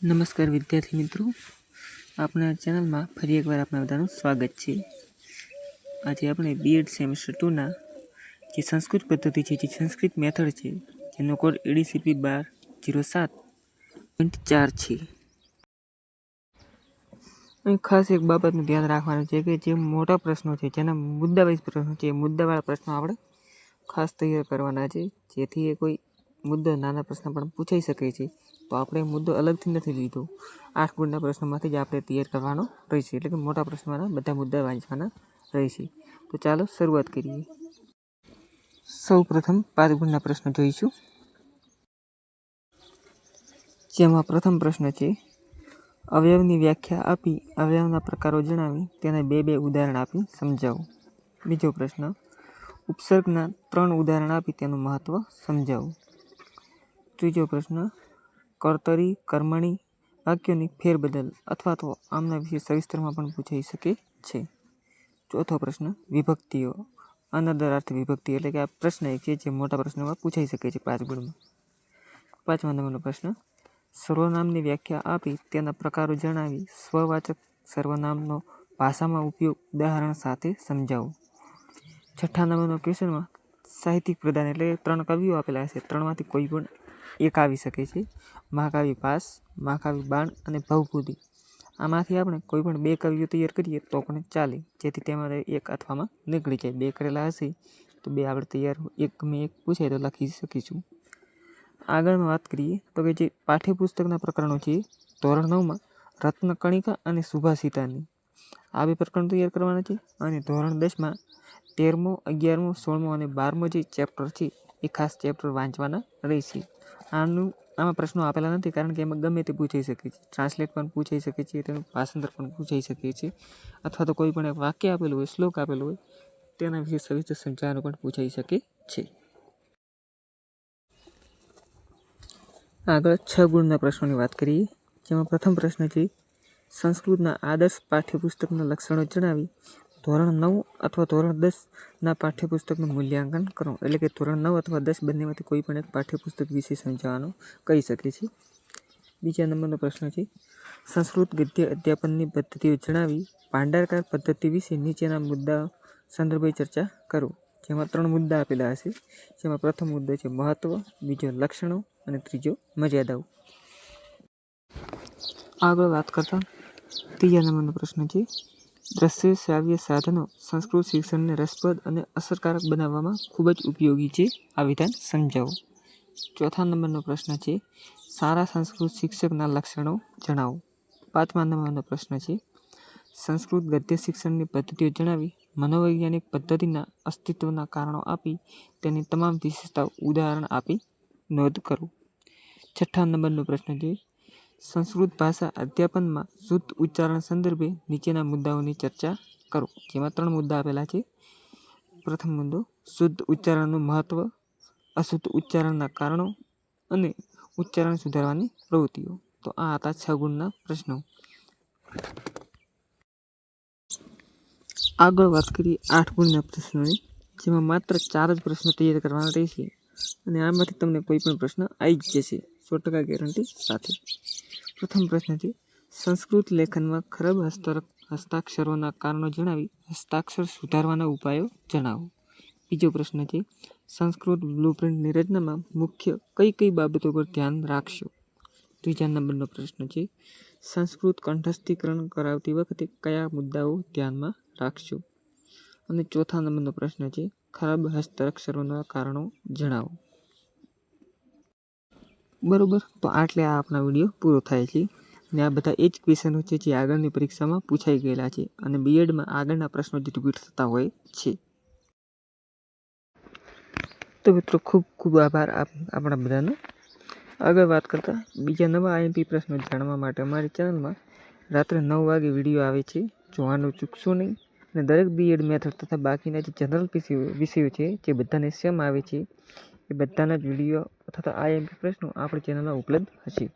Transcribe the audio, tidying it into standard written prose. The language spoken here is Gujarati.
નમસ્કાર વિદ્યાર્થી મિત્રો, આપણા ચેનલમાં ફરી એકવાર આપણા બધાનું સ્વાગત છે। આજે આપણે બીએડ સેમેસ્ટર 2ના જે સંસ્કૃત પદ્ધતિ છે, જે સંસ્કૃત મેથડ છે, જેનો કોડ ADCP 1207.4 છે। અહીં ખાસ એક બાબતનું ધ્યાન રાખવાનું છે કે જે મોટા પ્રશ્નો છે, જેના મુદ્દાવાઇઝ પ્રશ્નો છે, મુદ્દાવાળા પ્રશ્નો આપણે ખાસ તૈયાર કરવાના છે, જેથી એ કોઈ મુદ્દો નાના પ્રશ્ન પણ પૂછાઈ શકે છે। તો આપણે મુદ્દો અલગથી નથી લીધો, 8 ગુણના પ્રશ્નોમાંથી જ આપણે તૈયાર કરવાનો રહેશે, એટલે કે મોટા પ્રશ્નોના બધા મુદ્દા વાંચવાના રહેશે। તો ચાલો શરૂઆત કરીએ। સૌ પ્રથમ 5 ગુણના પ્રશ્નો જોઈશું, જેમાં પ્રથમ પ્રશ્ન છે અવયવની વ્યાખ્યા આપી અવયવના પ્રકારો જણાવી તેને બે ઉદાહરણ આપી સમજાવો। બીજો પ્રશ્ન ઉપસર્ગના 3 ઉદાહરણ આપી તેનું મહત્વ સમજાવો। ત્રીજો પ્રશ્ન કર્તરી કર્મણી વાક્યોની ફેરબદલ અથવા તો આમના વિશે સવિસ્તરમાં પણ પૂછાઈ શકે છે। ચોથો પ્રશ્ન વિભક્તિઓ, અનદરાર્થ વિભક્તિ, એટલે કે આ પ્રશ્ન એક છે જે મોટા પ્રશ્નોમાં પૂછાઈ શકે છે 5 ગુણમાં। 5મા નંબરનો પ્રશ્ન સર્વનામની વ્યાખ્યા આપી તેના પ્રકારો જણાવી સ્વવાચક સર્વનામનો ભાષામાં ઉપયોગ ઉદાહરણ સાથે સમજાવો। 6ઠ્ઠા નંબરનો ક્વેશ્ચનમાં સાહિત્યિક પ્રદાન, એટલે 3 કવિઓ આપેલા હશે, 3માંથી કોઈ પણ એક આવી શકે છે। મહાકાવ્ય ભાસ, મહાકાવ્ય બાણ અને ભવભૂતિ, આમાંથી આપણે કોઈ પણ 2 કવિઓ તૈયાર કરીએ તો પણ ચાલે, જેથી તેમાં એક અથવામાં નીકળી જાય। 2 કરેલા હશે તો 2 આપણે તૈયાર એક પૂછાય તો લખી શકીશું। આગળમાં વાત કરીએ તો કે જે પાઠ્યપુસ્તકના પ્રકરણો છે, ધોરણ 9માં રત્નકણિકા અને સુભાષિતાની આ 2 પ્રકરણ તૈયાર કરવાના છે, અને ધોરણ 10માં 13મો, 11મો, 16મો અને 12મો જે ચેપ્ટર છે એ ખાસ ચેપ્ટર વાંચવાના રહેશે। આમાં પ્રશ્નો આપેલા નથી, કારણ કે એમાં ગમે તે પૂછાઈ શકે છે, ટ્રાન્સલેટ પણ પૂછાઈ શકે છે, તેનું ભાષાંતર પણ પૂછાઈ શકે છે, અથવા તો કોઈ પણ એક વાક્ય આપેલું હોય, શ્લોક આપેલો હોય, તેના વિશે સવિસ્તર સમજાવવાનું પણ પૂછાઈ શકે છે। આગળ 6 ગુણના પ્રશ્નોની વાત કરીએ, જેમાં પ્રથમ પ્રશ્ન છે સંસ્કૃતના આદર્શ પાઠ્યપુસ્તકના લક્ષણો જણાવી ધોરણ 9 અથવા ધોરણ 10ના પાઠ્યપુસ્તકનું મૂલ્યાંકન કરો, એટલે કે ધોરણ 9 અથવા 10 બંનેમાંથી કોઈ પણ એક પાઠ્યપુસ્તક વિશે સમજાવવાનું કહી શકે છે। બીજા નંબરનો પ્રશ્ન છે સંસ્કૃત ગદ્ય અધ્યાપનની પદ્ધતિઓ જણાવી ભાંડારકાર પદ્ધતિ વિશે નીચેના મુદ્દા સંદર્ભે ચર્ચા કરો, જેમાં 3 મુદ્દા આપેલા હશે, જેમાં પ્રથમ મુદ્દો છે મહત્વ, બીજો લક્ષણો અને ત્રીજો મર્યાદાઓ। આગળ વાત કરતા ત્રીજા નંબરનો પ્રશ્ન છે દ્રશ્ય શ્રાવ્ય સાધનો સંસ્કૃત શિક્ષણને રસપ્રદ અને અસરકારક બનાવવામાં ખૂબ જ ઉપયોગી છે, આ વિધાન સમજાવો। ચોથા નંબરનો પ્રશ્ન છે સારા સંસ્કૃત શિક્ષકના લક્ષણો જણાવો। 5મા નંબરનો પ્રશ્ન છે સંસ્કૃત ગદ્ય શિક્ષણની પદ્ધતિઓ જણાવી મનોવૈજ્ઞાનિક પદ્ધતિના અસ્તિત્વના કારણો આપી તેની તમામ વિશેષતાઓ ઉદાહરણ આપી નોંધ કરો। 6ઠ્ઠા નંબરનો પ્રશ્ન છે સંસ્કૃત ભાષા અધ્યાપનમાં શુદ્ધ ઉચ્ચારણ સંદર્ભે નીચેના મુદ્દાઓની ચર્ચા કરો, જેમાં 3 મુદ્દા આપેલા છે। પ્રથમ મુદ્દો શુદ્ધ ઉચ્ચારણનું મહત્વ, અશુદ્ધ ઉચ્ચારણના કારણો અને ઉચ્ચારણ સુધારવાની પ્રવૃત્તિઓ। તો આ હતા 6 ગુણના પ્રશ્નો। આગળ વાત કરીએ 8 ગુણના પ્રશ્નોની, જેમાં માત્ર 4 જ પ્રશ્નો તૈયાર કરવાના રહેશે, અને આમાંથી તમને કોઈ પણ પ્રશ્ન આવી જ જશે 100% ગેરંટી સાથે। પ્રથમ પ્રશ્ન છે સંસ્કૃત લેખનમાં ખરાબ હસ્તાક્ષરોના કારણો જણાવી હસ્તાક્ષર સુધારવાના ઉપાયો જણાવો। બીજો પ્રશ્ન છે સંસ્કૃત બ્લુપ્રિન્ટની રચનામાં મુખ્ય કઈ બાબતો પર ધ્યાન રાખશો। ત્રીજા નંબરનો પ્રશ્ન છે સંસ્કૃત કંઠસ્થીકરણ કરાવતી વખતે કયા મુદ્દાઓ ધ્યાનમાં રાખશો। અને ચોથા નંબરનો પ્રશ્ન છે ખરાબ હસ્તાક્ષરોના કારણો જણાવો। બરોબર, તો આટલે આ આપણા વિડીયો પૂરો થાય છે, અને આ બધા એ જ ક્વેશ્ચનો છે જે આગળની પરીક્ષામાં પૂછાઈ ગયેલા છે, અને બીએડમાં આગળના પ્રશ્નો જે રિપીટ થતા હોય છે। તો મિત્રો ખૂબ ખૂબ આભાર આપણા બધાનો। આગળ વાત કરતા બીજા નવા IMP પ્રશ્નો જાણવા માટે અમારી ચેનલમાં રાત્રે 9 વાગે વિડીયો આવે છે, જોવાનું ચૂકશો નહીં। અને દરેક બીએડ મેથડ તથા બાકીના જે જનરલ વિષયો છે જે બધાને સેમ આવે છે, એ બધાના જ વિડીયો તથા IMP પ્રશ્નો આપણી ચેનલમાં ઉપલબ્ધ હશે।